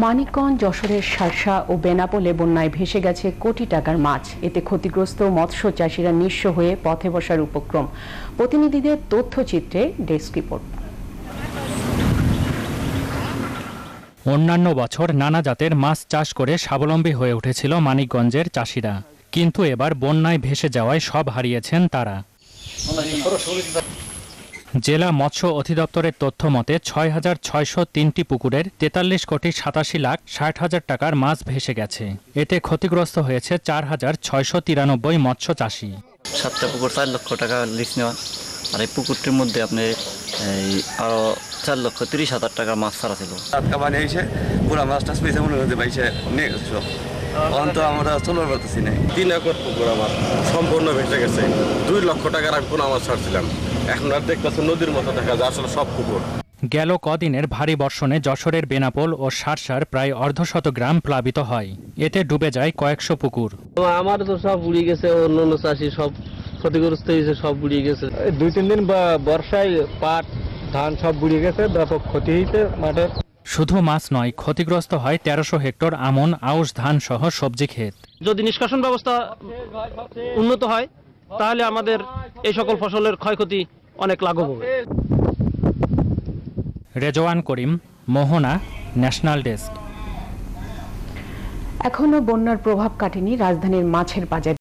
মানিকগঞ্জ, যশোরের শার্শা ও বেনাপোলে বন্যায় ভেসে গেছে কোটি টাকার মাছ। এতে ক্ষতিগ্রস্ত মৎস্য চাষিরা নিঃস্ব হয়ে পথে বসার উপক্রম। প্রতিনিধিদের তথ্যচিত্রে ডেস্ক রিপোর্ট। অন্যান্য বছর নানা জাতের মাছ চাষ করে স্বাবলম্বী হয়ে উঠেছিল মানিকগঞ্জের চাষিরা, কিন্তু এবার বন্যায় ভেসে যাওয়ায় সব হারিয়েছেন তারা। জেলা মৎস্য অধিদপ্তরের তথ্য মতে ৬,৬০৩টি পুকুরের ৪৩,৮৭,৬০,০০০ টাকার মাছ ভেসে গেছে। এতে ক্ষতিগ্রস্ত হয়েছে ৪,৬৯৩ মৎস্য চাষি। 7টা পুকুর 4 লক্ষ টাকা লিজ নেওয়া, আর এই পুকুরটির মধ্যে আপনি আরো 4,30,০০০ টাকা মাছ ছাড়া ছিল। পানি এসে পুরো মাছটা পেয়েছে, মনে হচ্ছে ভাইসে নিয়ে গেছে সব। অন্ত আমরা চলবার পারতেছি না। 3 একর পুকুর আমার সম্পূর্ণ ভেসে গেছে। 2 লক্ষ টাকার আমি কোনো মাছ ছাড়ছিলাম, এখন আর দেখতেছে নদীর মতো দেখা যায়, আসলে সব পুকুর। গেল কদিনের ভারী বর্ষণে যশোরের বেনাপোল ও শার্শার প্রায় অর্ধশত গ্রাম প্লাবিত হয়। এতে ডুবে যায় কয়েকশো পুকুর। আমার তো সব বুড়ি গেছে, অন্য চাষি সব ক্ষতিগ্রস্ত হয়েছে, সব বুড়িয়ে গেছে। 2-3 দিন বর্ষায় পাট ধান সব বুড়িয়ে গেছে, ব্যাপক ক্ষতি হয়েছে মাঠের। শুধু মাছ নয়, ক্ষতিগ্রস্ত হয় 1300 হেক্টর আমন, আউশ ধান সহ সবজি ক্ষেত। যদি নিষ্কাশন ব্যবস্থা উন্নত হয় তাহলে আমাদের এই সকল ফসলের ক্ষয়ক্ষতি অনেক লাঘব হবে। রেজওয়ান করিম, মোহনা, ন্যাশনাল ডেস্ক। এখনো বন্যার প্রভাব কাটেনি রাজধানীর মাছের বাজারে।